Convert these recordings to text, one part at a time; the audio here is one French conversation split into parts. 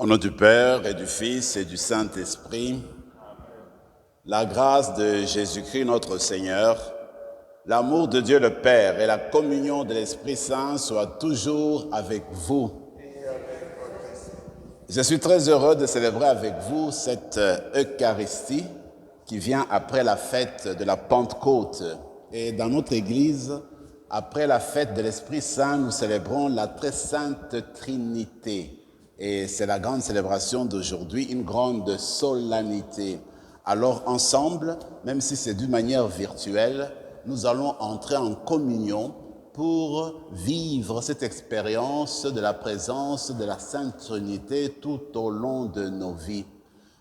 Au nom du Père et du Fils et du Saint-Esprit, la grâce de Jésus-Christ notre Seigneur, l'amour de Dieu le Père et la communion de l'Esprit Saint soient toujours avec vous. Je suis très heureux de célébrer avec vous cette Eucharistie qui vient après la fête de la Pentecôte. Et dans notre Église, après la fête de l'Esprit Saint, nous célébrons la très sainte Trinité. Et c'est la grande célébration d'aujourd'hui, une grande solennité. Alors ensemble, même si c'est d'une manière virtuelle, nous allons entrer en communion pour vivre cette expérience de la présence de la Sainte Trinité tout au long de nos vies.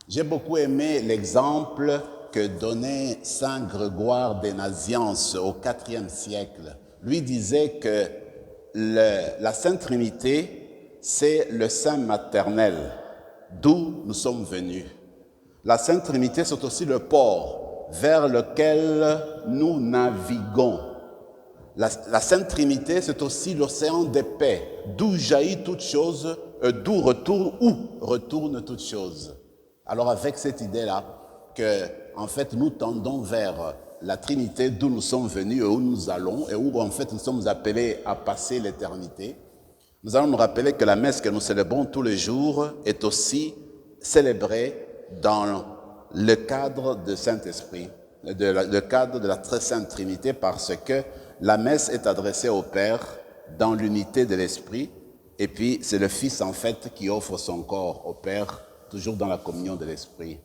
J'ai beaucoup aimé l'exemple que donnait Saint Grégoire des Naziances au IVe siècle. Lui disait que la Sainte Trinité, c'est le sein maternel, d'où nous sommes venus. La Sainte Trinité, c'est aussi le port vers lequel nous naviguons. La Sainte Trinité, c'est aussi l'océan des paix, d'où jaillit toute chose, d'où retourne toute chose. Alors avec cette idée-là, que en fait nous tendons vers la Trinité, d'où nous sommes venus et où nous allons, et où en fait nous sommes appelés à passer l'éternité, nous allons nous rappeler que la messe que nous célébrons tous les jours est aussi célébrée dans le cadre de Saint-Esprit, le cadre de la très sainte Trinité, parce que la messe est adressée au Père dans l'unité de l'Esprit, et puis c'est le Fils en fait qui offre son corps au Père, toujours dans la communion de l'Esprit.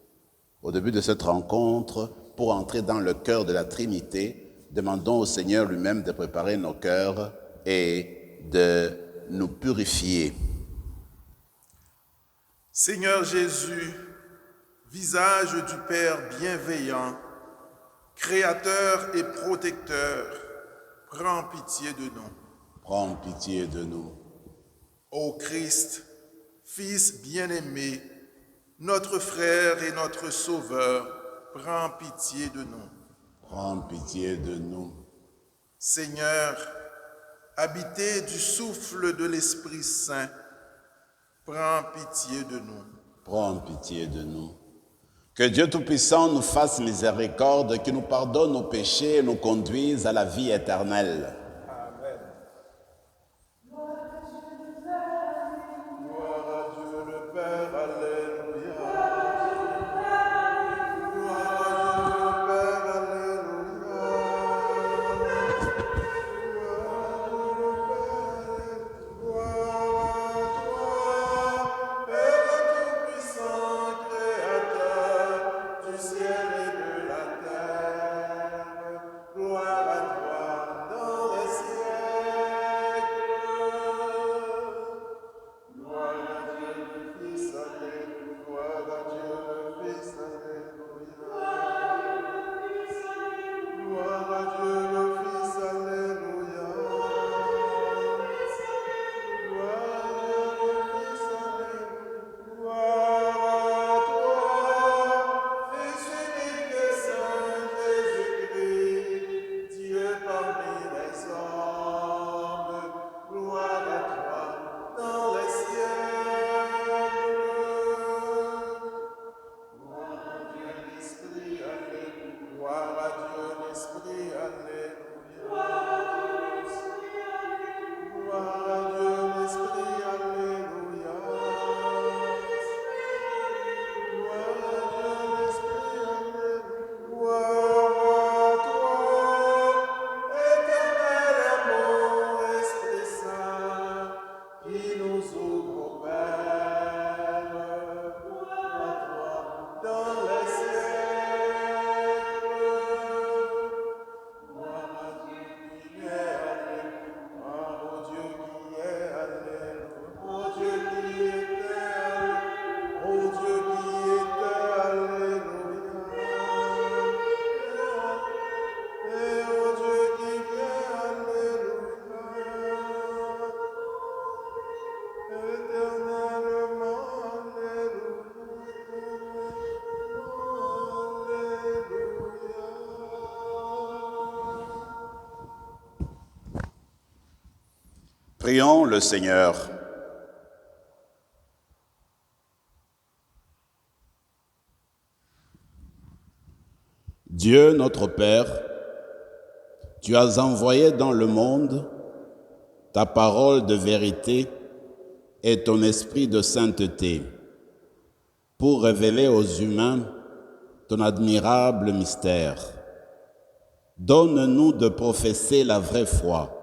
Au début de cette rencontre, pour entrer dans le cœur de la Trinité, demandons au Seigneur lui-même de préparer nos cœurs et de nous purifier. Seigneur Jésus, visage du Père bienveillant, créateur et protecteur, prends pitié de nous. Prends pitié de nous. Ô Christ, Fils bien-aimé, notre frère et notre sauveur, prends pitié de nous. Prends pitié de nous. Seigneur, habité du souffle de l'Esprit Saint, prends pitié de nous. Prends pitié de nous. Que Dieu Tout-Puissant nous fasse miséricorde, qu'il nous pardonne nos péchés et nous conduise à la vie éternelle. Prions le Seigneur. Dieu notre Père, tu as envoyé dans le monde ta parole de vérité et ton esprit de sainteté pour révéler aux humains ton admirable mystère. Donne-nous de professer la vraie foi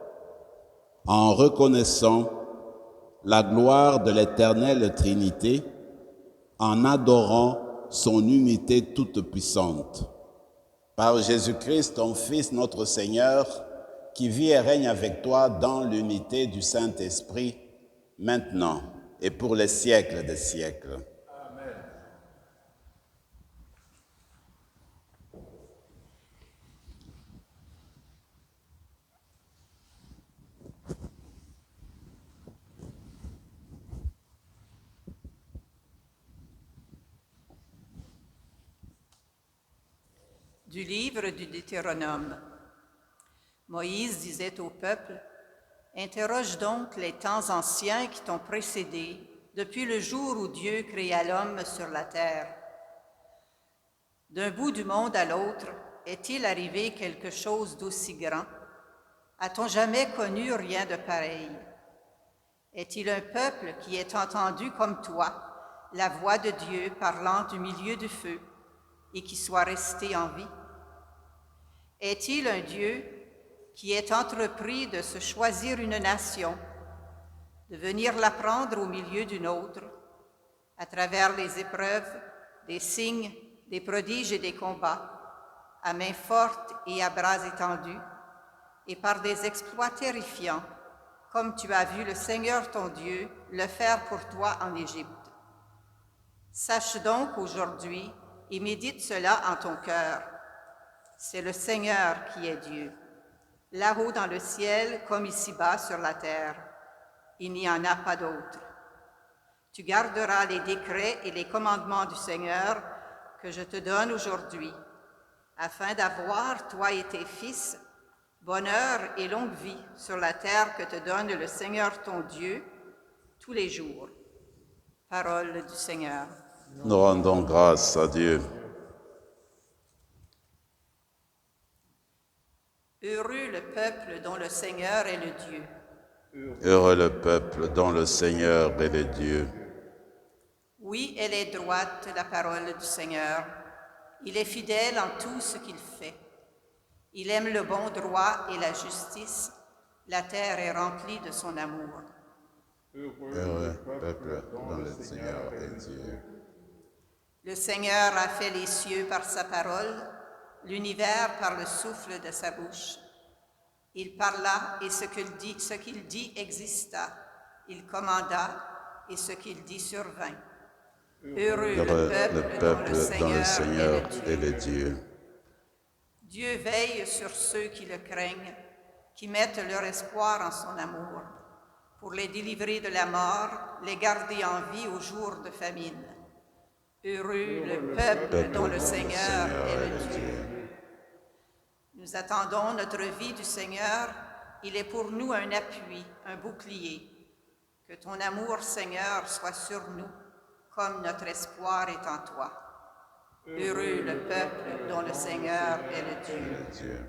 en reconnaissant la gloire de l'éternelle Trinité, en adorant son unité toute puissante. Par Jésus-Christ, ton Fils, notre Seigneur, qui vit et règne avec toi dans l'unité du Saint-Esprit, maintenant et pour les siècles des siècles. Amen. Du livre du Deutéronome. Moïse disait au peuple, « Interroge donc les temps anciens qui t'ont précédé, depuis le jour où Dieu créa l'homme sur la terre. D'un bout du monde à l'autre, est-il arrivé quelque chose d'aussi grand? A-t-on jamais connu rien de pareil? Est-il un peuple qui ait entendu comme toi la voix de Dieu parlant du milieu du feu et qui soit resté en vie? Est-il un Dieu qui ait entrepris de se choisir une nation, de venir la prendre au milieu d'une autre, à travers les épreuves, des signes, des prodiges et des combats, à main forte et à bras étendus, et par des exploits terrifiants, comme tu as vu le Seigneur ton Dieu le faire pour toi en Égypte. Sache donc aujourd'hui et médite cela en ton cœur. C'est le Seigneur qui est Dieu, là-haut dans le ciel comme ici-bas sur la terre. Il n'y en a pas d'autre. Tu garderas les décrets et les commandements du Seigneur que je te donne aujourd'hui, afin d'avoir, toi et tes fils, bonheur et longue vie sur la terre que te donne le Seigneur ton Dieu tous les jours. Parole du Seigneur. Nous rendons grâce à Dieu. Heureux le peuple dont le Seigneur est le Dieu. Heureux le peuple dont le Seigneur est le Dieu. Oui, elle est droite, la parole du Seigneur. Il est fidèle en tout ce qu'il fait. Il aime le bon droit et la justice. La terre est remplie de son amour. Heureux peuple dont le Seigneur est Dieu. Le Seigneur a fait les cieux par sa parole, l'univers par le souffle de sa bouche. Il parla et ce qu'il dit exista. Il commanda et ce qu'il dit survint. Heureux le peuple dont le Seigneur est le Dieu. Dieu veille sur ceux qui le craignent, qui mettent leur espoir en son amour, pour les délivrer de la mort, les garder en vie au jour de famine. Heureux le peuple dont le Seigneur est le Dieu. Nous attendons notre vie du Seigneur. Il est pour nous un appui, un bouclier. Que ton amour, Seigneur, soit sur nous, comme notre espoir est en toi. Heureux le peuple dont le Seigneur est le Dieu.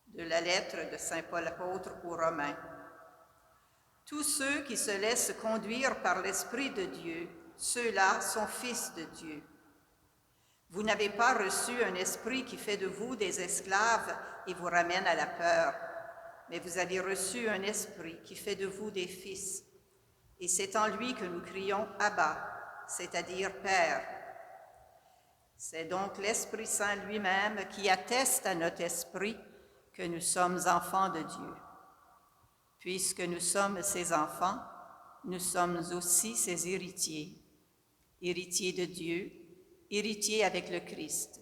De la lettre de Saint Paul apôtre aux Romains. Tous ceux qui se laissent conduire par l'Esprit de Dieu, ceux-là sont fils de Dieu. Vous n'avez pas reçu un esprit qui fait de vous des esclaves et vous ramène à la peur, mais vous avez reçu un esprit qui fait de vous des fils. Et c'est en lui que nous crions « Abba », c'est-à-dire « Père ». C'est donc l'Esprit Saint lui-même qui atteste à notre esprit que nous sommes enfants de Dieu. Puisque nous sommes ses enfants, nous sommes aussi ses héritiers, héritiers de Dieu, héritiers avec le Christ,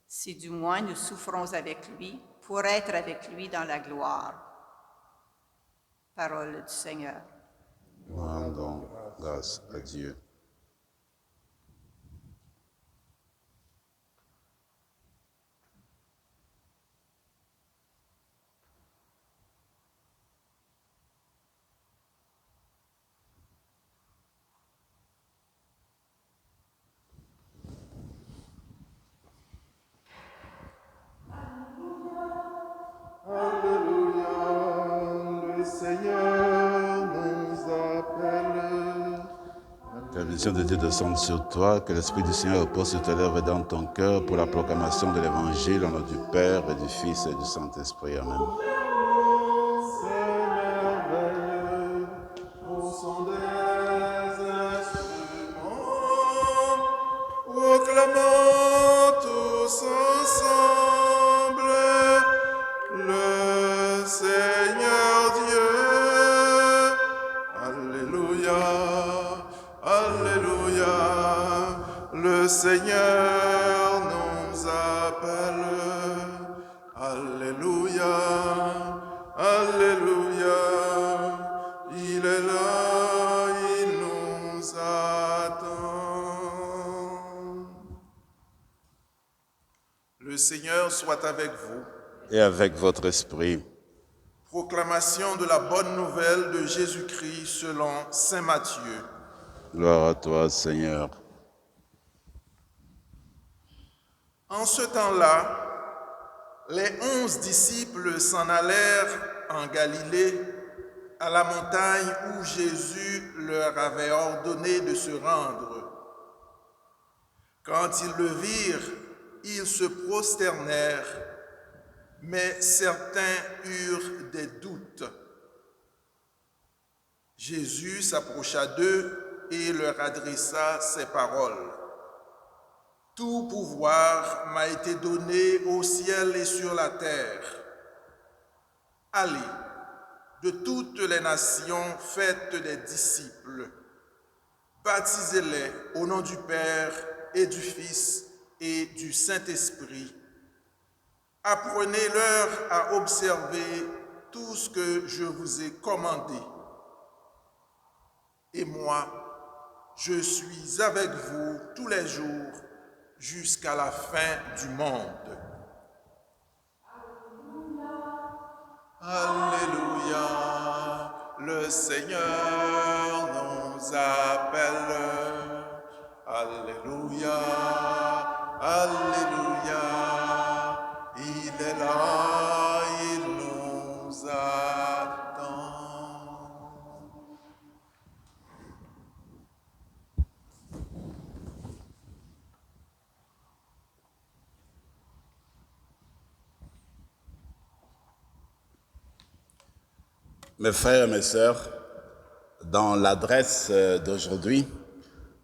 si du moins nous souffrons avec lui pour être avec lui dans la gloire. Parole du Seigneur. Nous rendons grâce à Dieu. Seigneur nous appelle. Que la bénédiction de Dieu descende sur toi, que l'Esprit du Seigneur repose sur tes lèvres et dans ton cœur pour la proclamation de l'Évangile au nom du Père et du Fils et du Saint-Esprit. Amen. Au son des instruments, proclamons tous ensemble le Seigneur Dieu. Alléluia, Alléluia, le Seigneur nous appelle. Alléluia, Alléluia, il est là, il nous attend. Le Seigneur soit avec vous. Et avec votre esprit. Proclamation de la bonne nouvelle de Jésus-Christ selon saint Matthieu. Gloire à toi, Seigneur. En ce temps-là, les 11 disciples s'en allèrent en Galilée, à la montagne où Jésus leur avait ordonné de se rendre. Quand ils le virent, ils se prosternèrent, mais certains eurent des doutes. Jésus s'approcha d'eux et leur adressa ces paroles. « Tout pouvoir m'a été donné au ciel et sur la terre. Allez, de toutes les nations, faites des disciples. Baptisez-les au nom du Père et du Fils et du Saint-Esprit. Apprenez-leur à observer tout ce que je vous ai commandé. Et moi, je suis avec vous tous les jours jusqu'à la fin du monde. » Alléluia, le Seigneur nous appelle. Alléluia, Alléluia, il est là, il nous attend. Mes frères et mes sœurs, dans l'adresse d'aujourd'hui,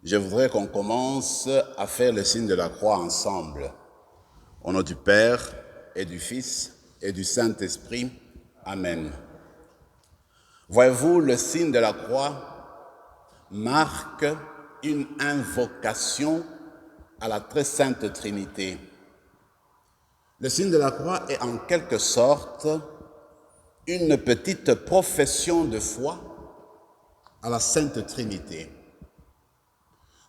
je voudrais qu'on commence à faire le signe de la croix ensemble. Au nom du Père et du Fils et du Saint-Esprit. Amen. Voyez-vous, le signe de la croix marque une invocation à la très sainte Trinité. Le signe de la croix est en quelque sorte une petite profession de foi à la Sainte Trinité.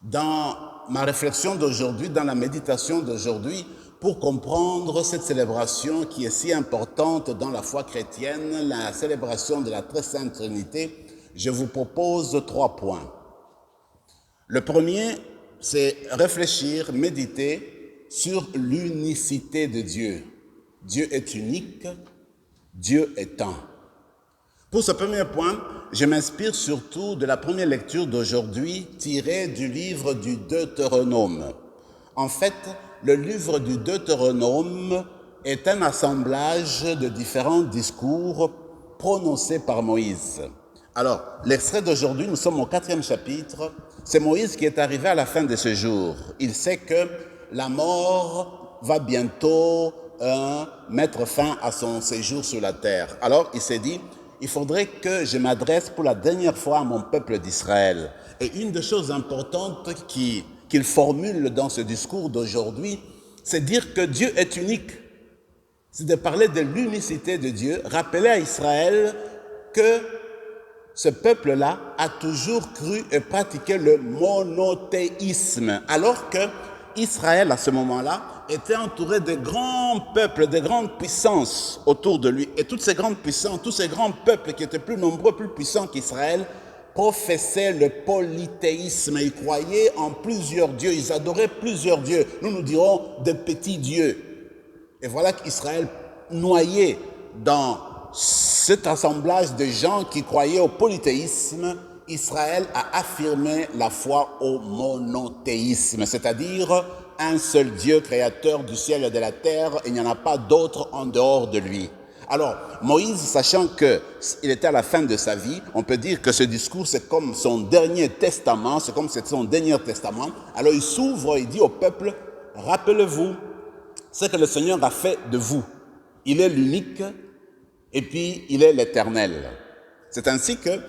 Dans ma réflexion d'aujourd'hui, dans la méditation d'aujourd'hui, pour comprendre cette célébration qui est si importante dans la foi chrétienne, la célébration de la très sainte Trinité, je vous propose 3 points. Le premier, c'est réfléchir, méditer sur l'unicité de Dieu. Dieu est unique, Dieu est un. Pour ce premier point, je m'inspire surtout de la première lecture d'aujourd'hui tirée du livre du Deutéronome. En fait, le livre du Deutéronome est un assemblage de différents discours prononcés par Moïse. Alors, l'extrait d'aujourd'hui, nous sommes au 4e chapitre. C'est Moïse qui est arrivé à la fin de ce jour. Il sait que la mort va bientôt mettre fin à son séjour sur la terre. Alors, il s'est dit, il faudrait que je m'adresse pour la dernière fois à mon peuple d'Israël. Et une des choses importantes qu'il formule dans ce discours d'aujourd'hui, c'est dire que Dieu est unique. C'est de parler de l'unicité de Dieu, rappeler à Israël que ce peuple-là a toujours cru et pratiqué le monothéisme, alors que Israël, à ce moment-là, était entouré de grands peuples, de grandes puissances autour de lui. Et toutes ces grandes puissances, tous ces grands peuples qui étaient plus nombreux, plus puissants qu'Israël, professaient le polythéisme. Ils croyaient en plusieurs dieux, ils adoraient plusieurs dieux. Nous dirons de petits dieux. Et voilà qu'Israël, noyé dans cet assemblage de gens qui croyaient au polythéisme, Israël a affirmé la foi au monothéisme, c'est-à-dire un seul Dieu créateur du ciel et de la terre, et il n'y en a pas d'autre en dehors de lui. Alors, Moïse, sachant qu'il était à la fin de sa vie, on peut dire que ce discours, c'est comme son dernier testament, c'est comme c'est son dernier testament. Alors il s'ouvre et dit au peuple, rappelez-vous ce que le Seigneur a fait de vous. Il est l'unique et puis il est l'éternel. C'est ainsi qu'il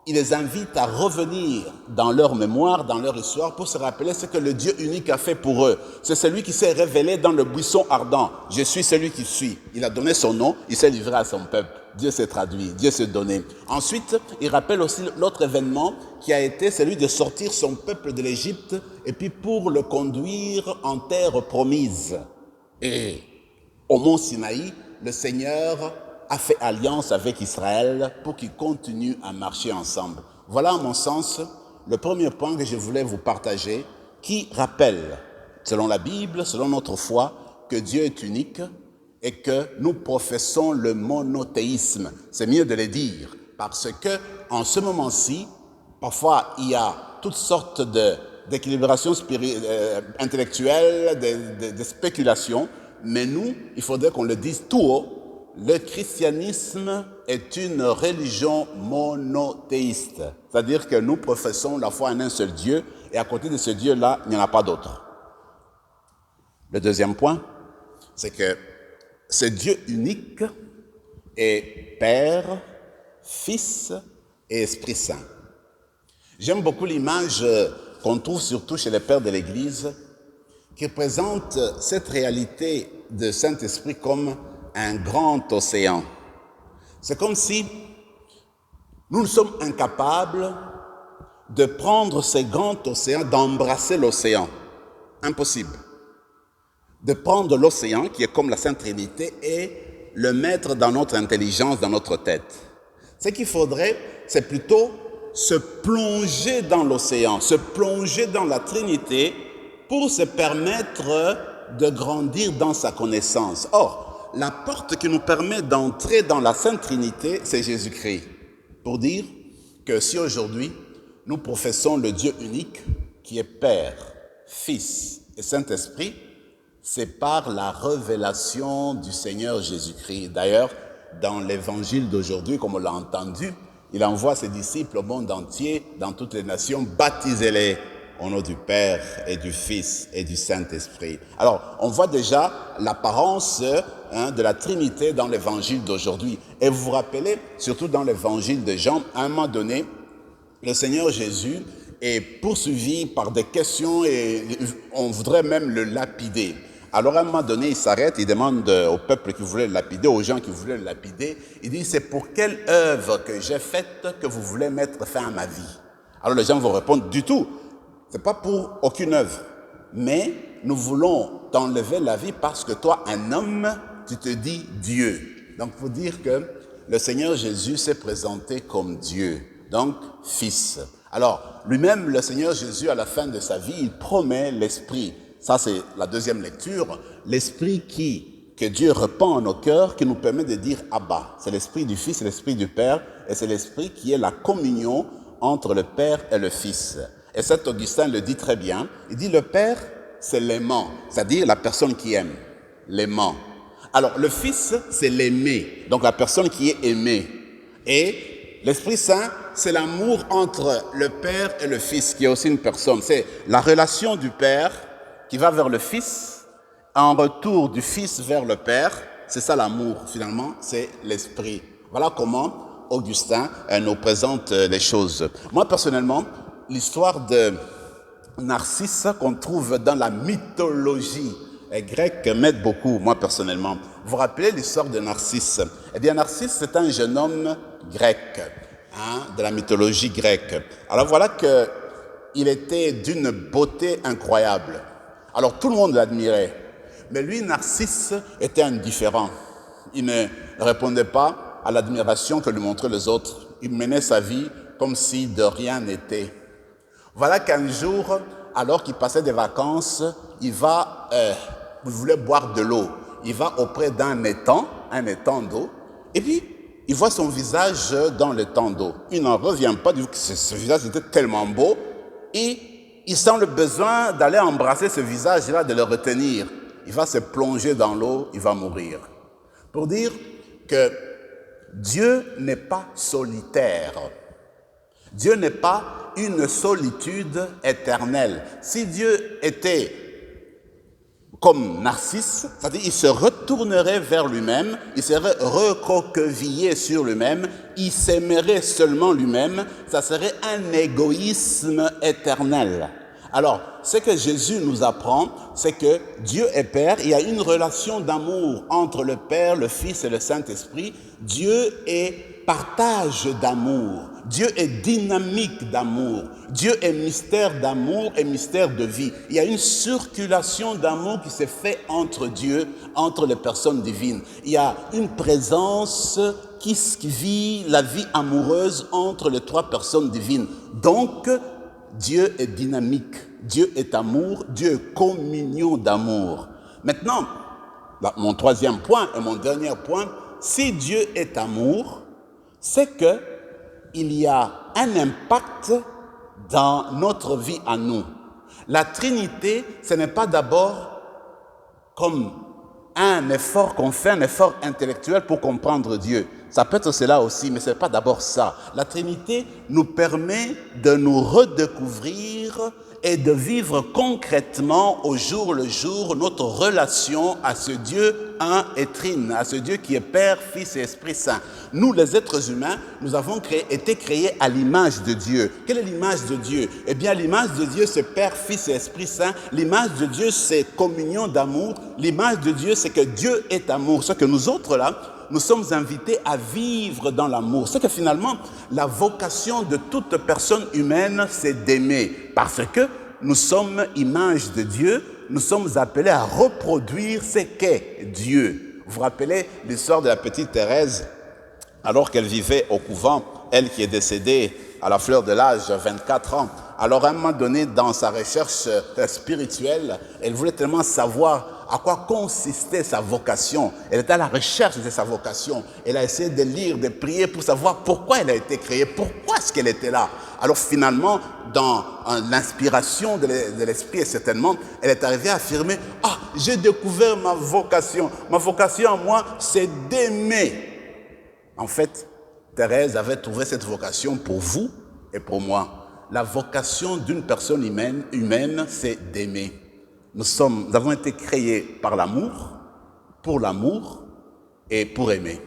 les invite à revenir dans leur mémoire, dans leur histoire, pour se rappeler ce que le Dieu unique a fait pour eux. C'est celui qui s'est révélé dans le buisson ardent. Je suis celui qui suis. Il a donné son nom, il s'est livré à son peuple. Dieu s'est traduit, Dieu s'est donné. Ensuite, il rappelle aussi l'autre événement qui a été celui de sortir son peuple de l'Égypte et puis pour le conduire en terre promise. Et au mont Sinaï, le Seigneur a fait alliance avec Israël pour qu'ils continuent à marcher ensemble. Voilà, à mon sens, le premier point que je voulais vous partager, qui rappelle, selon la Bible, selon notre foi, que Dieu est unique et que nous professons le monothéisme. C'est mieux de le dire, parce que en ce moment-ci, parfois, il y a toutes sortes d'équilibrations intellectuelles, de spéculations, mais nous, il faudrait qu'on le dise tout haut. Le christianisme est une religion monothéiste. C'est-à-dire que nous professons la foi en un seul Dieu et à côté de ce Dieu-là, il n'y en a pas d'autre. Le deuxième point, c'est que ce Dieu unique est Père, Fils et Esprit Saint. J'aime beaucoup l'image qu'on trouve surtout chez les pères de l'Église qui présente cette réalité de Saint-Esprit comme un grand océan. C'est comme si nous sommes incapables de prendre ce grand océan, d'embrasser l'océan. Impossible. De prendre l'océan, qui est comme la Sainte Trinité, et le mettre dans notre intelligence, dans notre tête. Ce qu'il faudrait, c'est plutôt se plonger dans l'océan, se plonger dans la Trinité pour se permettre de grandir dans sa connaissance. Or, la porte qui nous permet d'entrer dans la Sainte Trinité, c'est Jésus-Christ. Pour dire que si aujourd'hui, nous professons le Dieu unique, qui est Père, Fils et Saint-Esprit, c'est par la révélation du Seigneur Jésus-Christ. D'ailleurs, dans l'évangile d'aujourd'hui, comme on l'a entendu, il envoie ses disciples au monde entier, dans toutes les nations, baptisez-les au nom du Père et du Fils et du Saint-Esprit. Alors, on voit déjà l'apparence de la Trinité dans l'évangile d'aujourd'hui. Et vous vous rappelez, surtout dans l'évangile de Jean, à un moment donné, le Seigneur Jésus est poursuivi par des questions et on voudrait même le lapider. Alors à un moment donné, il s'arrête, il demande au peuple qui voulait le lapider, aux gens qui voulaient le lapider, il dit, c'est pour quelle œuvre que j'ai faite que vous voulez mettre fin à ma vie? Alors les gens vont répondre, du tout. C'est pas pour aucune œuvre, mais nous voulons t'enlever la vie parce que toi, un homme, tu te dis Dieu. Donc, il faut dire que le Seigneur Jésus s'est présenté comme Dieu, donc Fils. Alors, lui-même, le Seigneur Jésus, à la fin de sa vie, il promet l'Esprit. Ça, c'est la deuxième lecture. L'Esprit que Dieu répand en nos cœurs, qui nous permet de dire Abba. C'est l'Esprit du Fils et l'Esprit du Père, et c'est l'Esprit qui est la communion entre le Père et le Fils. Et Saint Augustin le dit très bien, il dit le Père, c'est l'aimant, c'est-à-dire la personne qui aime, l'aimant. Alors le Fils, c'est l'aimé, donc la personne qui est aimée. Et l'Esprit Saint, c'est l'amour entre le Père et le Fils, qui est aussi une personne. C'est la relation du Père qui va vers le Fils, en retour du Fils vers le Père. C'est ça l'amour, finalement, c'est l'Esprit. Voilà comment Augustin nous présente les choses. Moi, personnellement, l'histoire de Narcisse qu'on trouve dans la mythologie grecque m'aide beaucoup, moi personnellement. Vous vous rappelez l'histoire de Narcisse? Eh bien, Narcisse, c'est un jeune homme grec, de la mythologie grecque. Alors voilà qu'il était d'une beauté incroyable. Alors tout le monde l'admirait. Mais lui, Narcisse, était indifférent. Il ne répondait pas à l'admiration que lui montraient les autres. Il menait sa vie comme si de rien n'était. Voilà qu'un jour, alors qu'il passait des vacances, il voulait boire de l'eau. Il va auprès d'un étang un étang d'eau, et puis il voit son visage dans l'étang d'eau. Il n'en revient pas, du coup, ce visage était tellement beau, et il sent le besoin d'aller embrasser ce visage-là, de le retenir. Il va se plonger dans l'eau, il va mourir. Pour dire que Dieu n'est pas solitaire. Dieu n'est pas une solitude éternelle. Si Dieu était comme Narcisse, c'est-à-dire il se retournerait vers lui-même, il serait recroquevillé sur lui-même, il s'aimerait seulement lui-même, ça serait un égoïsme éternel. Alors, ce que Jésus nous apprend, c'est que Dieu est Père, il y a une relation d'amour entre le Père, le Fils et le Saint-Esprit. Dieu est partage d'amour, Dieu est dynamique d'amour, Dieu est mystère d'amour et mystère de vie. Il y a une circulation d'amour qui s'est faite entre Dieu, entre les personnes divines. Il y a une présence qui vit la vie amoureuse entre les trois personnes divines. Donc, Dieu est dynamique, Dieu est amour, Dieu est communion d'amour. Maintenant, mon troisième point et mon dernier point, si Dieu est amour, c'est qu'il y a un impact dans notre vie à nous. La Trinité, ce n'est pas d'abord comme un effort qu'on fait, un effort intellectuel pour comprendre Dieu. Ça peut être cela aussi, mais ce n'est pas d'abord ça. La Trinité nous permet de nous redécouvrir et de vivre concrètement au jour le jour notre relation à ce Dieu un et trine, à ce Dieu qui est Père, Fils et Esprit Saint. Nous, les êtres humains, nous avons été créés à l'image de Dieu. Quelle est l'image de Dieu? Eh bien, l'image de Dieu, c'est Père, Fils et Esprit Saint. L'image de Dieu, c'est communion d'amour. L'image de Dieu, c'est que Dieu est amour. Ce que nous autres, là, nous sommes invités à vivre dans l'amour. C'est que finalement, la vocation de toute personne humaine, c'est d'aimer. Parce que nous sommes image de Dieu, nous sommes appelés à reproduire ce qu'est Dieu. Vous vous rappelez l'histoire de la petite Thérèse, alors qu'elle vivait au couvent, elle qui est décédée à la fleur de l'âge, 24 ans. Alors à un moment donné, dans sa recherche spirituelle, elle voulait tellement savoir à quoi consistait sa vocation. Elle était à la recherche de sa vocation. Elle a essayé de lire, de prier pour savoir pourquoi elle a été créée, pourquoi est-ce qu'elle était là. Alors finalement, dans l'inspiration de l'esprit, et certainement, elle est arrivée à affirmer « Ah, j'ai découvert ma vocation. Ma vocation à moi, c'est d'aimer. » En fait, Thérèse avait trouvé cette vocation pour vous et pour moi. La vocation d'une personne humaine, c'est d'aimer. Nous avons été créés par l'amour, pour l'amour et pour aimer.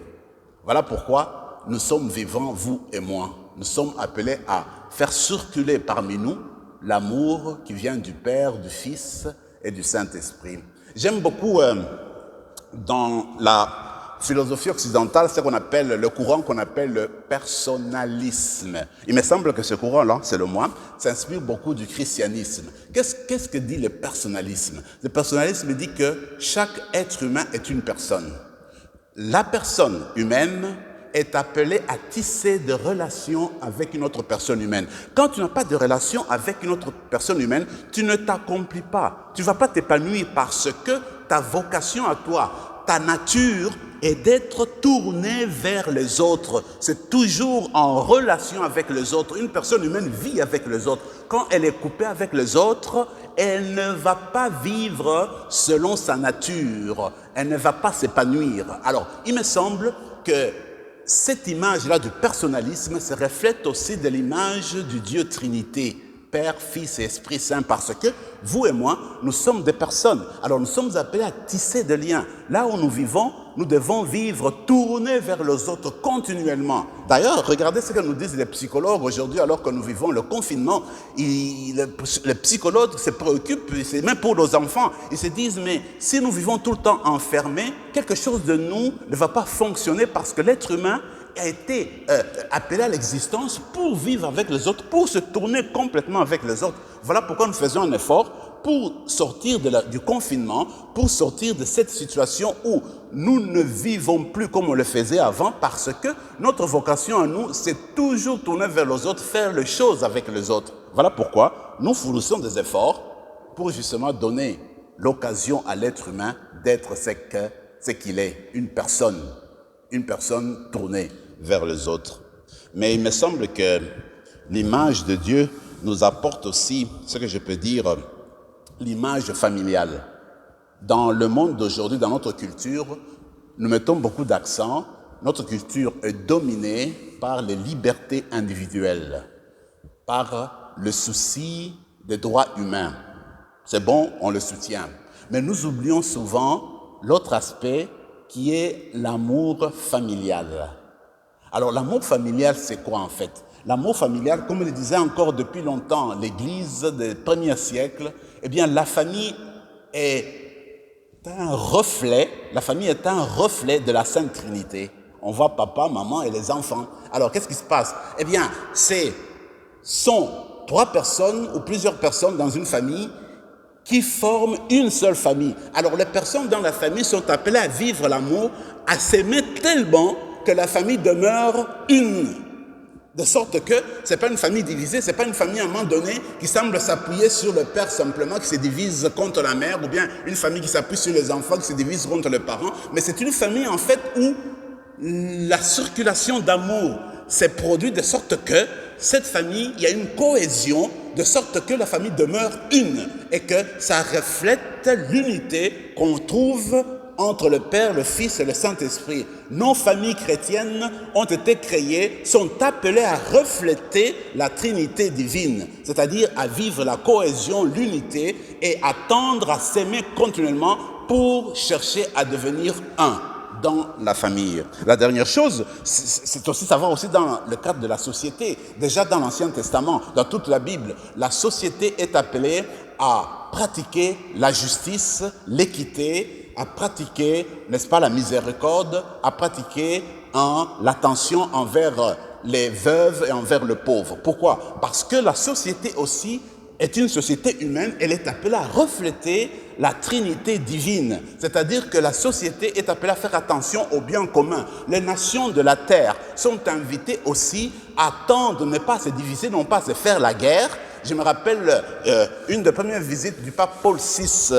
Voilà pourquoi nous sommes vivants, vous et moi. Nous sommes appelés à faire circuler parmi nous l'amour qui vient du Père, du Fils et du Saint-Esprit. J'aime beaucoup dans la philosophie occidentale, c'est le courant qu'on appelle le personnalisme. Il me semble que ce courant-là, c'est le moi, s'inspire beaucoup du christianisme. Qu'est-ce que dit le personnalisme? Le personnalisme dit que chaque être humain est une personne. La personne humaine est appelée à tisser des relations avec une autre personne humaine. Quand tu n'as pas de relation avec une autre personne humaine, tu ne t'accomplis pas. Tu ne vas pas t'épanouir parce que ta vocation à toi, ta nature est d'être tourné vers les autres. C'est toujours en relation avec les autres. Une personne humaine vit avec les autres. Quand elle est coupée avec les autres, elle ne va pas vivre selon sa nature. Elle ne va pas s'épanouir. Alors, il me semble que cette image-là du personnalisme se reflète aussi de l'image du Dieu Trinité. Père, Fils et Esprit Saint, parce que vous et moi, nous sommes des personnes. Alors nous sommes appelés à tisser des liens. Là où nous vivons, nous devons vivre tournés vers les autres continuellement. D'ailleurs, regardez ce que nous disent les psychologues aujourd'hui, alors que nous vivons le confinement. Les psychologues se préoccupent, même pour nos enfants. Ils se disent, mais si nous vivons tout le temps enfermés, quelque chose de nous ne va pas fonctionner parce que l'être humain a été appelé à l'existence pour vivre avec les autres, pour se tourner complètement avec les autres. Voilà pourquoi nous faisons un effort pour sortir du confinement, pour sortir de cette situation où nous ne vivons plus comme on le faisait avant, parce que notre vocation à nous, c'est toujours tourner vers les autres, faire les choses avec les autres. Voilà pourquoi nous fournissons des efforts pour justement donner l'occasion à l'être humain d'être c'est qu'il est une personne tournée vers les autres. Mais il me semble que l'image de Dieu nous apporte aussi, ce que je peux dire, l'image familiale. Dans le monde d'aujourd'hui, dans notre culture, nous mettons beaucoup d'accent. Notre culture est dominée par les libertés individuelles, par le souci des droits humains. C'est bon, on le soutient. Mais nous oublions souvent l'autre aspect qui est l'amour familial. Alors l'amour familial, c'est quoi en fait? L'amour familial, comme le disait encore depuis longtemps l'Église des premiers siècles, eh bien la famille est un reflet de la Sainte Trinité. On voit papa, maman et les enfants. Alors qu'est-ce qui se passe? Eh bien, sont 3 personnes ou plusieurs personnes dans une famille qui forment une seule famille. Alors les personnes dans la famille sont appelées à vivre l'amour, à s'aimer tellement que la famille demeure une. De sorte que ce n'est pas une famille divisée, ce n'est pas une famille à un moment donné qui semble s'appuyer sur le père simplement, qui se divise contre la mère, ou bien une famille qui s'appuie sur les enfants, qui se divise contre les parents. Mais c'est une famille en fait où la circulation d'amour s'est produite de sorte que cette famille, il y a une cohésion, de sorte que la famille demeure une et que ça reflète l'unité qu'on trouve entre le Père, le Fils et le Saint-Esprit. Nos familles chrétiennes ont été créées, sont appelées à refléter la Trinité divine, c'est-à-dire à vivre la cohésion, l'unité et à tendre à s'aimer continuellement pour chercher à devenir un dans la famille. La dernière chose, c'est aussi savoir aussi dans le cadre de la société. Déjà dans l'Ancien Testament, dans toute la Bible, la société est appelée à pratiquer la justice, l'équité, à pratiquer, n'est-ce pas, la miséricorde, à pratiquer l'attention envers les veuves et envers le pauvre. Pourquoi? Parce que la société aussi est une société humaine, elle est appelée à refléter la Trinité divine. C'est-à-dire que la société est appelée à faire attention au bien commun. Les nations de la terre sont invitées aussi à tendre, ne pas se diviser, non pas se faire la guerre. Je me rappelle une des premières visites du pape Paul VI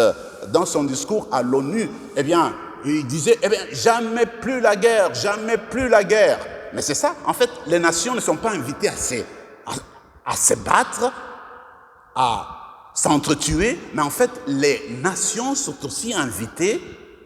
dans son discours à l'ONU. Eh bien, il disait, jamais plus la guerre, jamais plus la guerre. Mais c'est ça, en fait, les nations ne sont pas invitées à se battre, à s'entretuer, mais en fait, les nations sont aussi invitées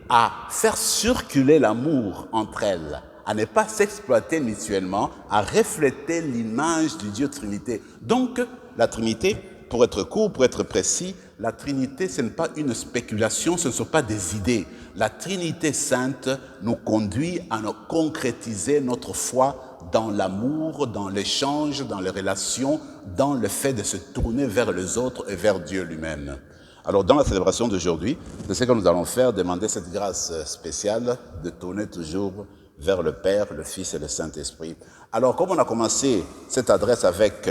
à faire circuler l'amour entre elles, à ne pas s'exploiter mutuellement, à refléter l'image du Dieu Trinité. Donc, la Trinité, pour être court, pour être précis, la Trinité, ce n'est pas une spéculation, ce ne sont pas des idées. La Trinité sainte nous conduit à nous concrétiser notre foi dans l'amour, dans l'échange, dans les relations, dans le fait de se tourner vers les autres et vers Dieu lui-même. Alors, dans la célébration d'aujourd'hui, c'est ce que nous allons faire, demander cette grâce spéciale de tourner toujours vers le Père, le Fils et le Saint-Esprit. Alors, comme on a commencé cette adresse avec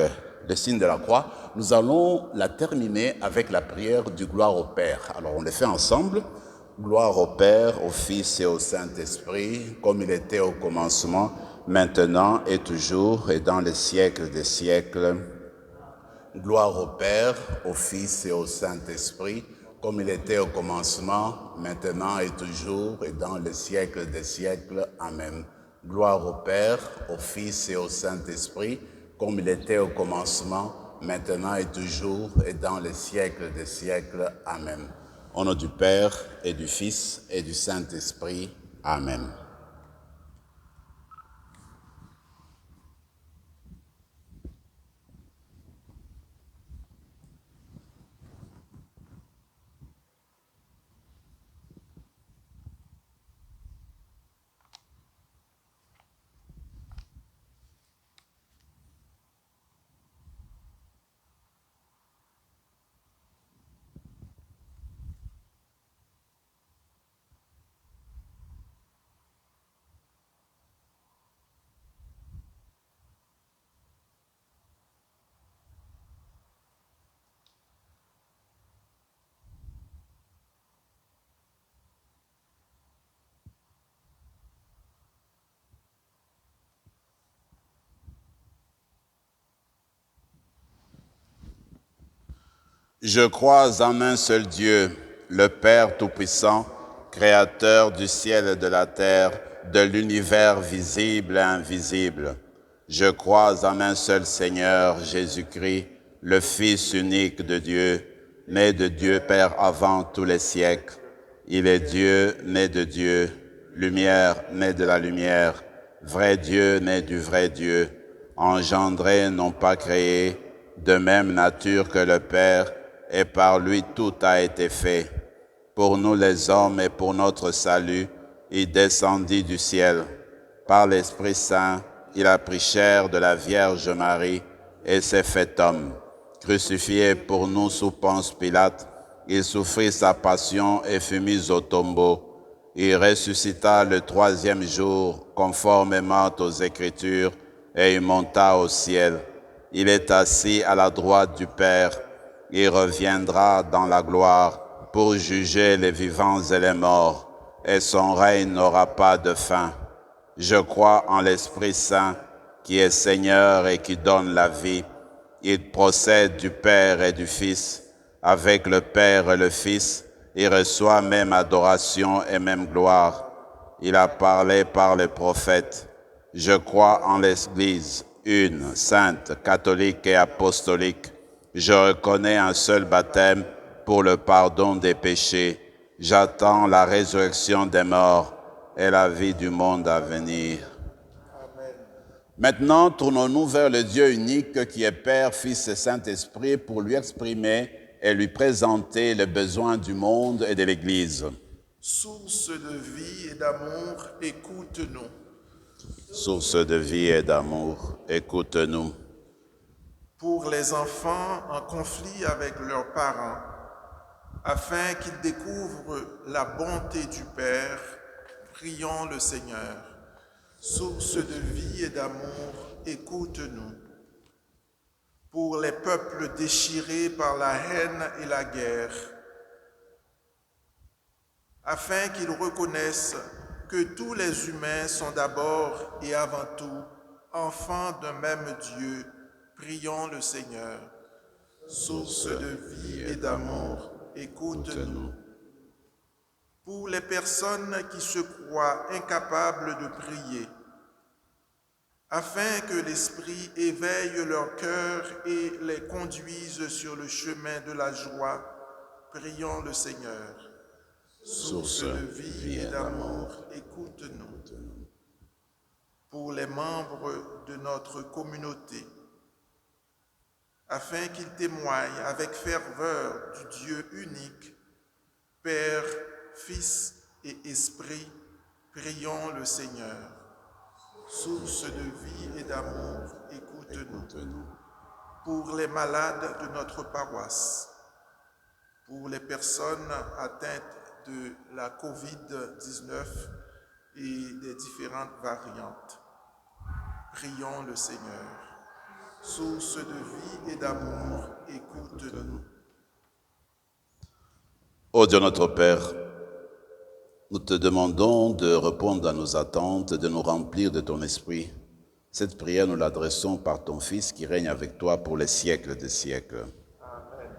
le signe de la croix, nous allons la terminer avec la prière du gloire au Père. Alors, on les fait ensemble. Gloire au Père, au Fils et au Saint-Esprit, comme il était au commencement, maintenant et toujours, et dans les siècles des siècles. Gloire au Père, au Fils et au Saint-Esprit, comme il était au commencement, maintenant et toujours, et dans les siècles des siècles. Amen. Gloire au Père, au Fils et au Saint-Esprit, comme il était au commencement, maintenant et toujours, et dans les siècles des siècles. Amen. Au nom du Père, et du Fils, et du Saint-Esprit. Amen. Je crois en un seul Dieu, le Père Tout-Puissant, Créateur du ciel et de la terre, de l'univers visible et invisible. Je crois en un seul Seigneur, Jésus-Christ, le Fils unique de Dieu, né de Dieu Père avant tous les siècles. Il est Dieu, né de Dieu, lumière, né de la lumière, vrai Dieu, né du vrai Dieu, engendré, non pas créé, de même nature que le Père, et par lui tout a été fait. Pour nous les hommes et pour notre salut, il descendit du ciel. Par l'Esprit Saint, il a pris chair de la Vierge Marie et s'est fait homme. Crucifié pour nous sous Ponce Pilate, il souffrit sa passion et fut mis au tombeau. Il ressuscita le troisième jour, conformément aux Écritures, et il monta au ciel. Il est assis à la droite du Père. Il reviendra dans la gloire pour juger les vivants et les morts, et son règne n'aura pas de fin. Je crois en l'Esprit Saint, qui est Seigneur et qui donne la vie. Il procède du Père et du Fils. Avec le Père et le Fils, il reçoit même adoration et même gloire. Il a parlé par les prophètes. Je crois en l'Église, une, sainte, catholique et apostolique. Je reconnais un seul baptême pour le pardon des péchés. J'attends la résurrection des morts et la vie du monde à venir. Amen. Maintenant, tournons-nous vers le Dieu unique qui est Père, Fils et Saint-Esprit pour lui exprimer et lui présenter les besoins du monde et de l'Église. Source de vie et d'amour, écoute-nous. Source de vie et d'amour, écoute-nous. Pour les enfants en conflit avec leurs parents, afin qu'ils découvrent la bonté du Père, prions le Seigneur. Source de vie et d'amour, écoute-nous. Pour les peuples déchirés par la haine et la guerre, afin qu'ils reconnaissent que tous les humains sont d'abord et avant tout enfants d'un même Dieu, prions le Seigneur. Source de vie et d'amour, écoute-nous. Pour les personnes qui se croient incapables de prier, afin que l'Esprit éveille leur cœur et les conduise sur le chemin de la joie, prions le Seigneur. Source de vie et d'amour, écoute-nous. Pour les membres de notre communauté, afin qu'ils témoignent avec ferveur du Dieu unique, Père, Fils et Esprit, prions le Seigneur. Source de vie et d'amour, écoute-nous. Pour les malades de notre paroisse, pour les personnes atteintes de la COVID-19 et des différentes variantes, prions le Seigneur. Source de vie et d'amour, écoute-nous. Ô Dieu notre Père, nous te demandons de répondre à nos attentes, de nous remplir de ton esprit. Cette prière, nous l'adressons par ton Fils qui règne avec toi pour les siècles des siècles. Amen.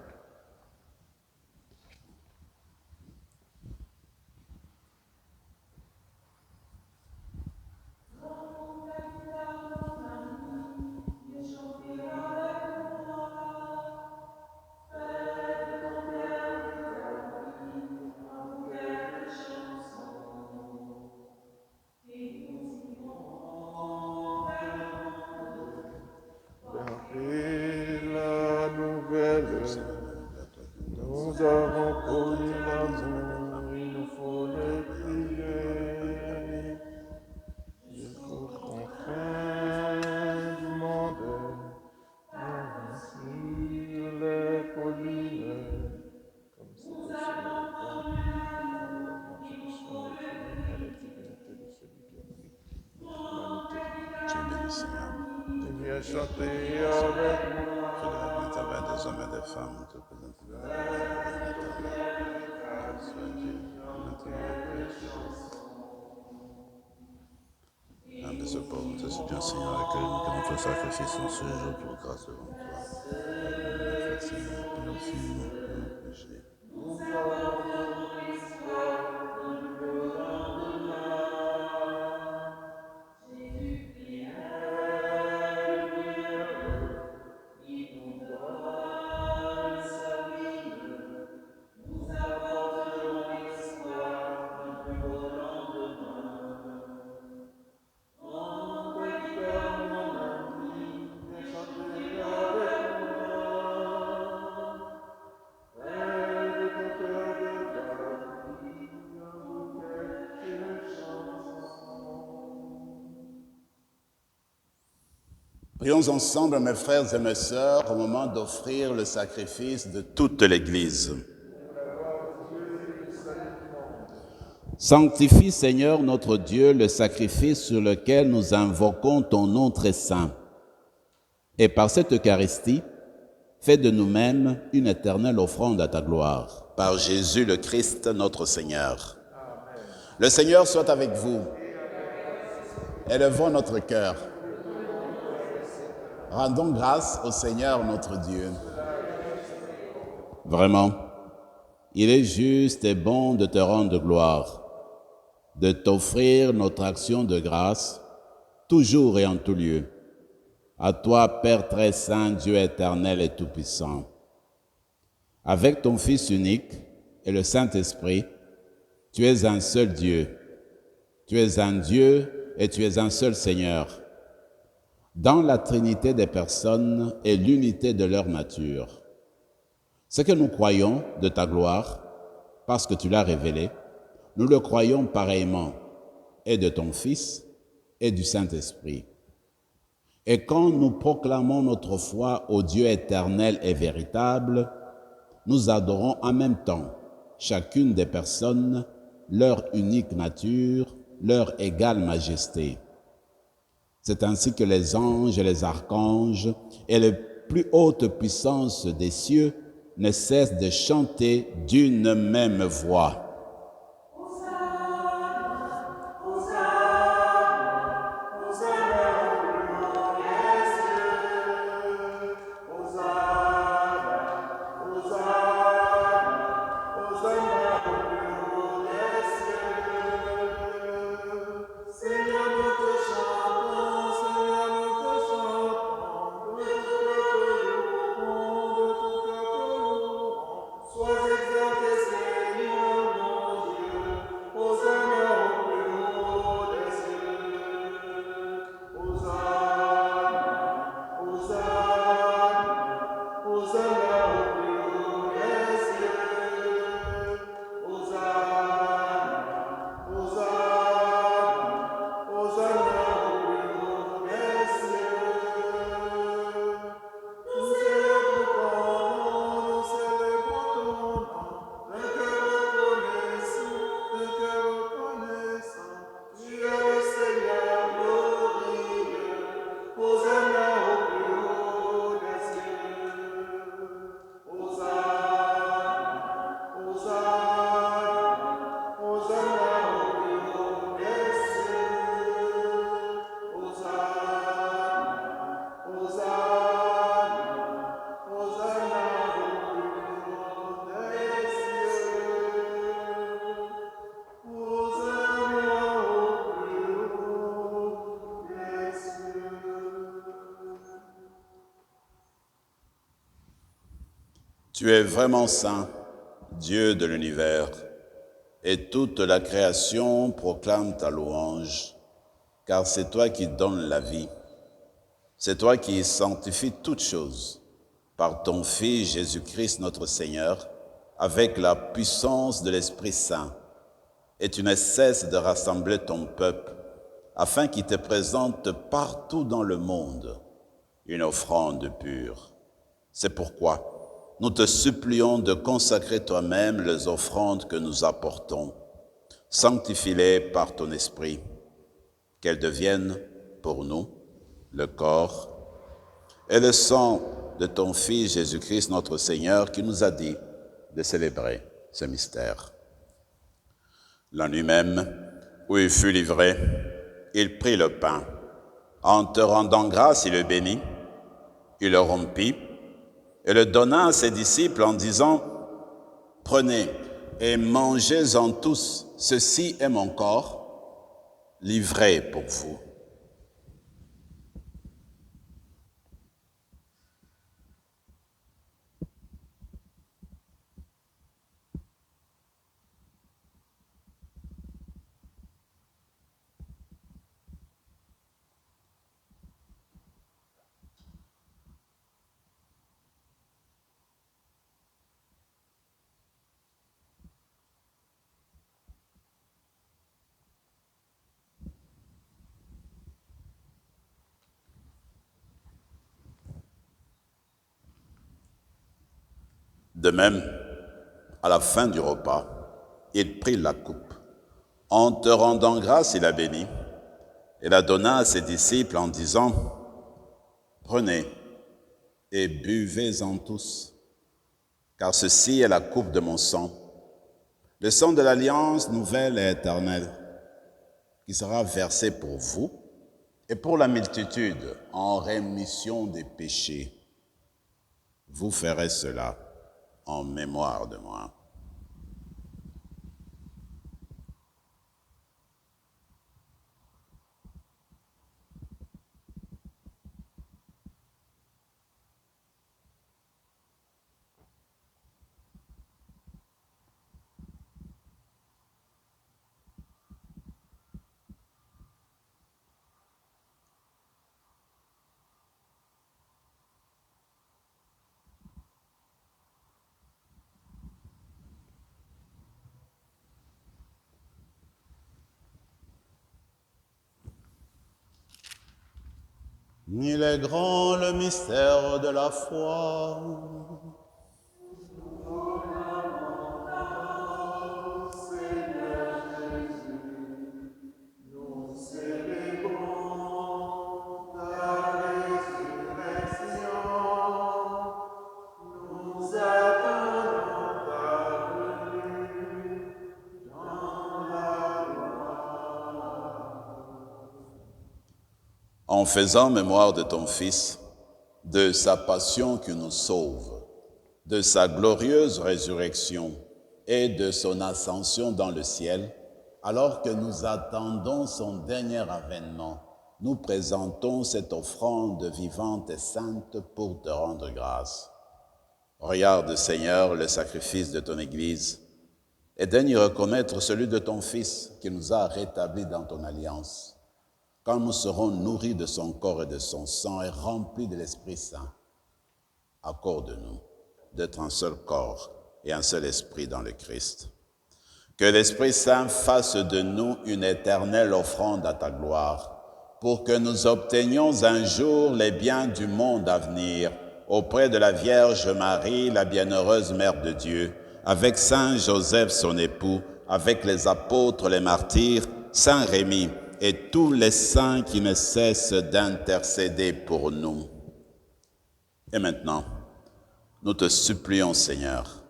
Et la nouvelle, nous avons connu l'amour, il nous faut le prier. Jusqu'aux confins du monde, sur les collines, comme c'est au ciel. Tu es béni, Seigneur. Tu viens chanter avec nous. Que de la vie t'avait des hommes et des femmes, te présente. Âme de ce pauvre, te supplie, Seigneur, accueille-nous que notre sacrifice en ce jour pour grâce devant toi. Seigneur, purifie-nous de nos péchés. Prions ensemble, mes frères et mes sœurs, au moment d'offrir le sacrifice de toute l'Église. Sanctifie, Seigneur notre Dieu, le sacrifice sur lequel nous invoquons ton nom très saint. Et par cette Eucharistie, fais de nous-mêmes une éternelle offrande à ta gloire. Par Jésus le Christ, notre Seigneur. Amen. Le Seigneur soit avec vous. Élevons notre cœur. Rendons grâce au Seigneur notre Dieu. Vraiment, il est juste et bon de te rendre gloire, de t'offrir notre action de grâce, toujours et en tout lieu. À toi, Père très saint, Dieu éternel et tout-puissant. Avec ton Fils unique et le Saint-Esprit, tu es un seul Dieu. Tu es un Dieu et tu es un seul Seigneur. Dans la Trinité des personnes et l'unité de leur nature. Ce que nous croyons de ta gloire, parce que tu l'as révélé, nous le croyons pareillement, et de ton Fils et du Saint-Esprit. Et quand nous proclamons notre foi au Dieu éternel et véritable, nous adorons en même temps chacune des personnes, leur unique nature, leur égale majesté. C'est ainsi que les anges et les archanges et les plus hautes puissances des cieux ne cessent de chanter d'une même voix. Tu es vraiment saint, Dieu de l'univers, et toute la création proclame ta louange, car c'est toi qui donnes la vie. C'est toi qui sanctifies toutes choses par ton Fils Jésus-Christ notre Seigneur, avec la puissance de l'Esprit Saint. Et tu ne cesses de rassembler ton peuple, afin qu'il te présente partout dans le monde une offrande pure. C'est pourquoi nous te supplions de consacrer toi-même les offrandes que nous apportons. Sanctifie-les par ton esprit, qu'elles deviennent pour nous le corps et le sang de ton Fils Jésus-Christ notre Seigneur, qui nous a dit de célébrer ce mystère. La nuit même, où il fut livré, il prit le pain. En te rendant grâce, il le bénit, il le rompit, et le donna à ses disciples en disant, « Prenez et mangez-en tous, ceci est mon corps, livré pour vous. » De même, à la fin du repas, il prit la coupe. En te rendant grâce, il la bénit et la donna à ses disciples en disant, « Prenez et buvez-en tous, car ceci est la coupe de mon sang, le sang de l'alliance nouvelle et éternelle, qui sera versé pour vous et pour la multitude en rémission des péchés. Vous ferez cela en mémoire de moi. » Il est grand le mystère de la foi. En faisant mémoire de ton Fils, de sa passion qui nous sauve, de sa glorieuse résurrection et de son ascension dans le ciel, alors que nous attendons son dernier avènement, nous présentons cette offrande vivante et sainte pour te rendre grâce. Regarde, Seigneur, le sacrifice de ton Église et daigne reconnaître celui de ton Fils qui nous a rétablis dans ton alliance. Quand nous serons nourris de son corps et de son sang et remplis de l'Esprit Saint, accorde-nous d'être un seul corps et un seul esprit dans le Christ. Que l'Esprit Saint fasse de nous une éternelle offrande à ta gloire, pour que nous obtenions un jour les biens du monde à venir, auprès de la Vierge Marie, la bienheureuse Mère de Dieu, avec Saint Joseph son époux, avec les apôtres, les martyrs, Saint Rémy, et tous les saints qui ne cessent d'intercéder pour nous. Et maintenant, nous te supplions, Seigneur,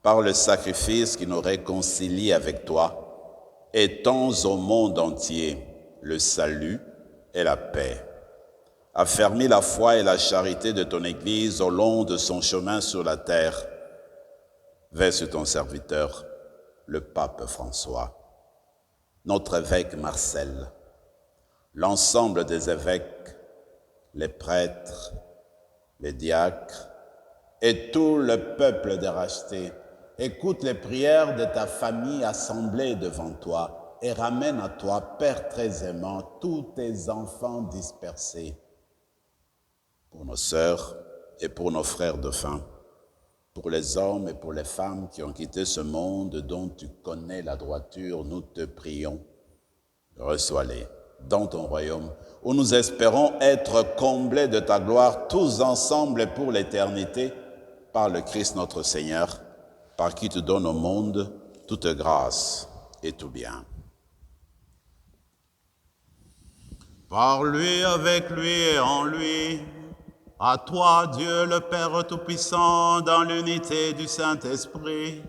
par le sacrifice qui nous réconcilie avec toi, étends au monde entier le salut et la paix. Affermis la foi et la charité de ton Église au long de son chemin sur la terre. Veille sur ton serviteur, le pape François, notre évêque Marcel, l'ensemble des évêques, les prêtres, les diacres et tout le peuple de racheté. Écoute les prières de ta famille assemblée devant toi et ramène à toi, Père très aimant, tous tes enfants dispersés. Pour nos sœurs et pour nos frères défunts, pour les hommes et pour les femmes qui ont quitté ce monde dont tu connais la droiture, nous te prions. Reçois-les dans ton royaume, où nous espérons être comblés de ta gloire, tous ensemble et pour l'éternité, par le Christ notre Seigneur, par qui tu donnes au monde toute grâce et tout bien. Par lui, avec lui et en lui, à toi, Dieu le Père Tout-Puissant, dans l'unité du Saint-Esprit,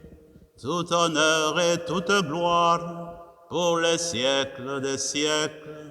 tout honneur et toute gloire pour les siècles des siècles.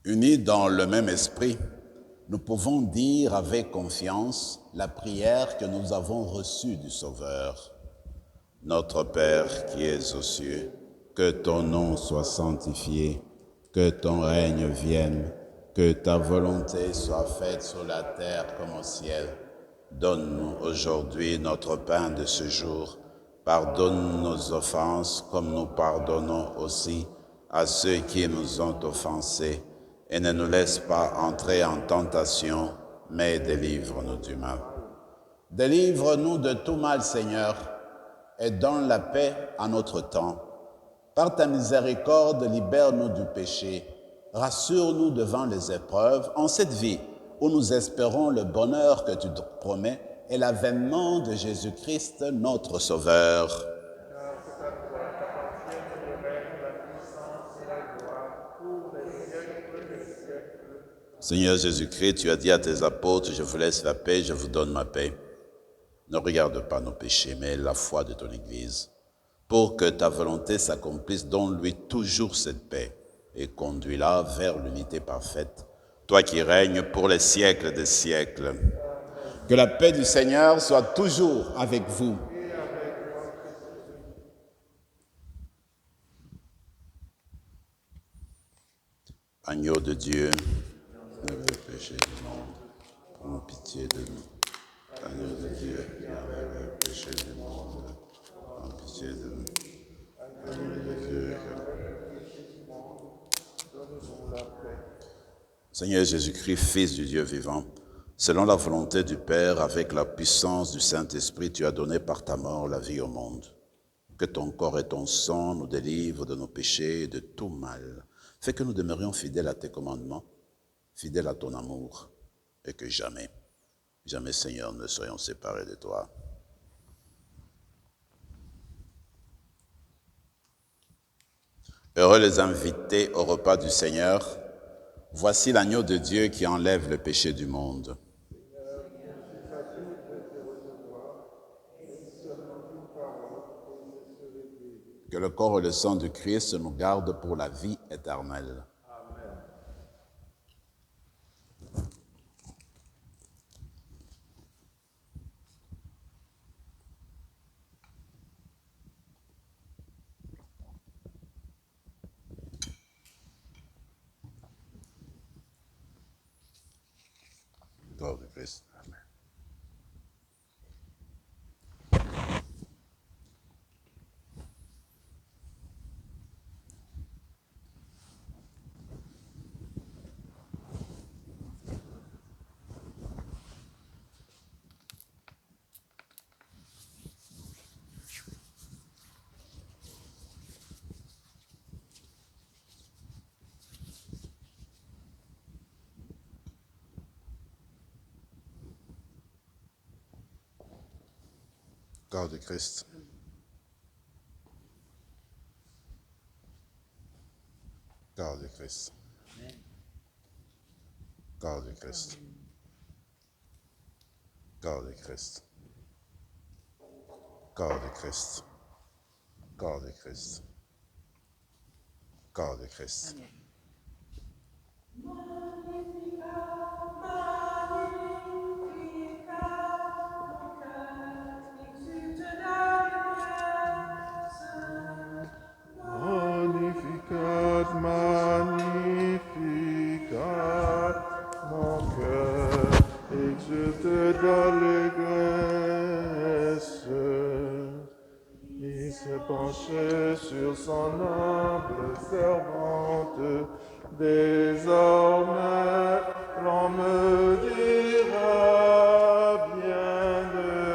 Unis dans le même esprit, nous pouvons dire avec confiance la prière que nous avons reçue du Sauveur. Notre Père qui es aux cieux, que ton nom soit sanctifié, que ton règne vienne, que ta volonté soit faite sur la terre comme au ciel. Donne-nous aujourd'hui notre pain de ce jour. Pardonne nos offenses comme nous pardonnons aussi à ceux qui nous ont offensés. Et ne nous laisse pas entrer en tentation, mais délivre-nous du mal. Délivre-nous de tout mal, Seigneur, et donne la paix à notre temps. Par ta miséricorde, libère-nous du péché. Rassure-nous devant les épreuves en cette vie où nous espérons le bonheur que tu te promets et l'avènement de Jésus-Christ, notre Sauveur. Seigneur Jésus-Christ, tu as dit à tes apôtres, je vous laisse la paix, je vous donne ma paix. Ne regarde pas nos péchés, mais la foi de ton Église. Pour que ta volonté s'accomplisse, donne-lui toujours cette paix et conduis-la vers l'unité parfaite, toi qui règnes pour les siècles des siècles. Que la paix du Seigneur soit toujours avec vous. Agneau de Dieu, lève le péché du monde, prends pitié de nous. Agneau de Dieu, lève le péché du monde, prends pitié de nous. Agneau de Dieu, Seigneur Jésus-Christ, Fils du Dieu vivant, selon la volonté du Père, avec la puissance du Saint-Esprit, tu as donné par ta mort la vie au monde. Que ton corps et ton sang nous délivrent de nos péchés et de tout mal. Fais que nous demeurions fidèles à tes commandements, fidèles à ton amour, et que jamais, jamais, Seigneur, ne soyons séparés de toi. Heureux les invités au repas du Seigneur. Voici l'agneau de Dieu qui enlève le péché du monde. Que le corps et le sang de Christ nous gardent pour la vie éternelle. Corps de Christ. Amen. Corps de Christ. Corps de Christ. Corps de Christ. Corps de Christ. Corps de Christ. Corps de Christ. Corps de Christ. Magnificat, magnificat, mon cœur exulte d'allégresse. Il s'est penché sur son humble servante, désormais l'on me dira bienheureux.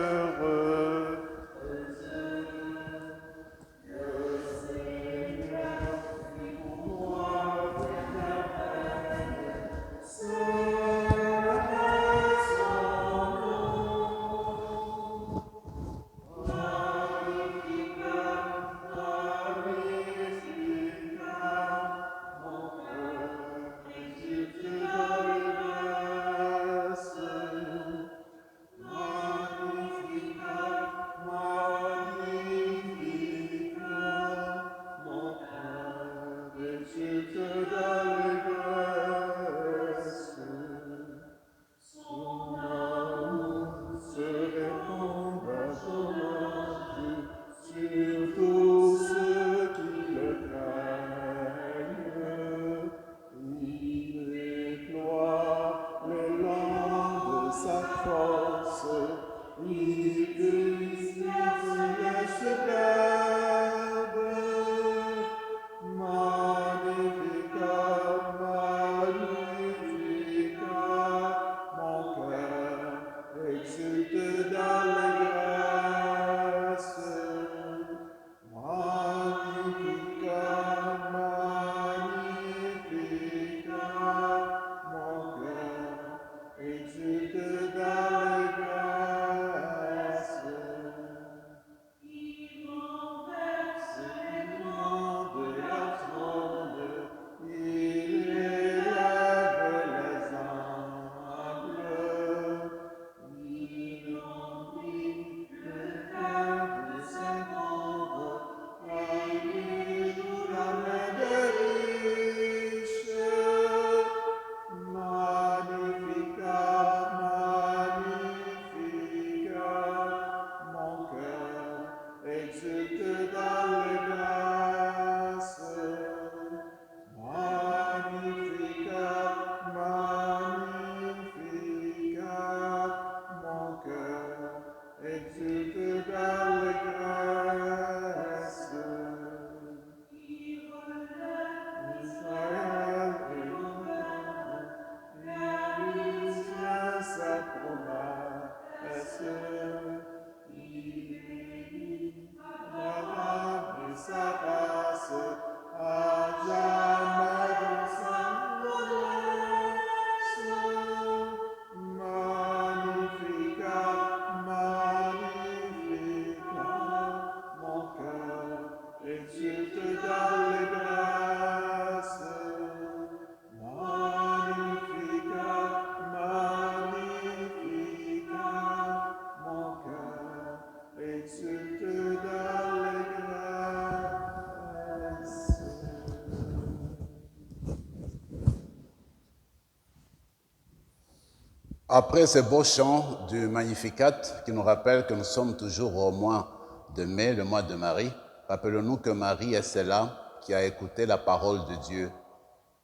Après ce beau chant du Magnificat qui nous rappelle que nous sommes toujours au mois de mai, le mois de Marie, rappelons-nous que Marie est celle-là qui a écouté la parole de Dieu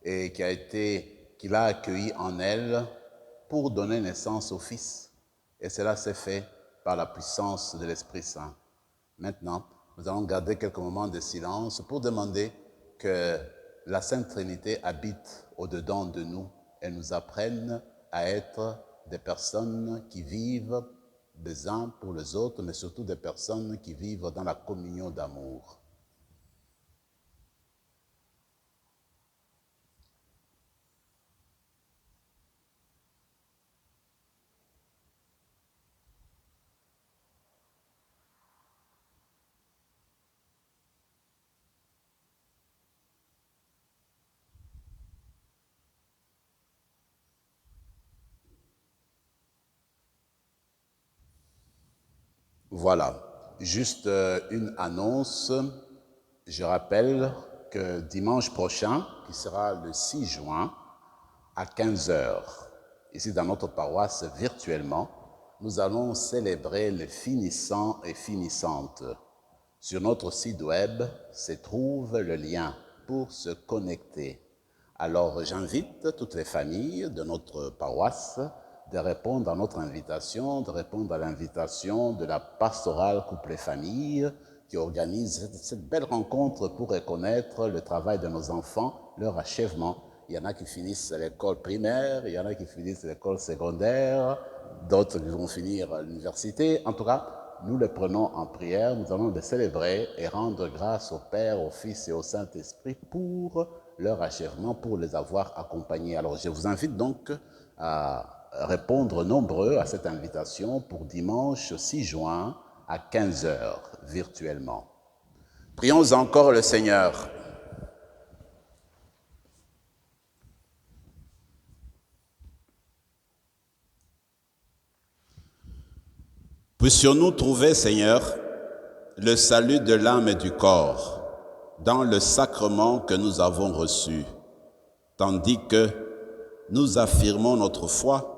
et qui l'a accueilli en elle pour donner naissance au Fils. Et cela s'est fait par la puissance de l'Esprit Saint. Maintenant, nous allons garder quelques moments de silence pour demander que la Sainte Trinité habite au-dedans de nous et nous apprenne à être des personnes qui vivent les uns pour les autres, mais surtout des personnes qui vivent dans la communion d'amour. Voilà, juste une annonce. Je rappelle que dimanche prochain, qui sera le 6 juin, à 15 h, ici dans notre paroisse virtuellement, nous allons célébrer les finissants et finissantes. Sur notre site web se trouve le lien pour se connecter. Alors j'invite toutes les familles de notre paroisse de répondre à notre invitation, de répondre à l'invitation de la pastorale couple et famille qui organise cette belle rencontre pour reconnaître le travail de nos enfants, leur achèvement. Il y en a qui finissent l'école primaire, il y en a qui finissent l'école secondaire, d'autres qui vont finir l'université. En tout cas, nous les prenons en prière, nous allons les célébrer et rendre grâce au Père, au Fils et au Saint-Esprit pour leur achèvement, pour les avoir accompagnés. Alors je vous invite donc à répondre nombreux à cette invitation pour dimanche 6 juin à 15 h virtuellement. Prions encore le Seigneur. Puissions-nous trouver, Seigneur, le salut de l'âme et du corps dans le sacrement que nous avons reçu, tandis que nous affirmons notre foi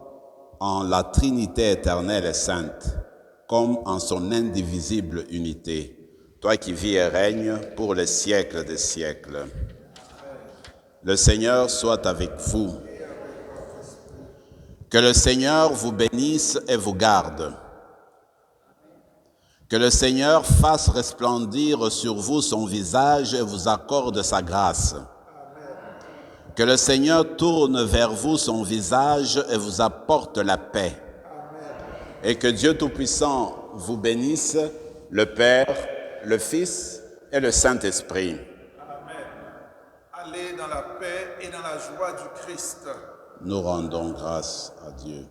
en la Trinité éternelle et sainte, comme en son indivisible unité, toi qui vis et règnes pour les siècles des siècles. Le Seigneur soit avec vous. Que le Seigneur vous bénisse et vous garde. Que le Seigneur fasse resplendir sur vous son visage et vous accorde sa grâce. Que le Seigneur tourne vers vous son visage et vous apporte la paix. Et que Dieu Tout-Puissant vous bénisse, le Père, le Fils et le Saint-Esprit. Amen. Allez dans la paix et dans la joie du Christ. Nous rendons grâce à Dieu.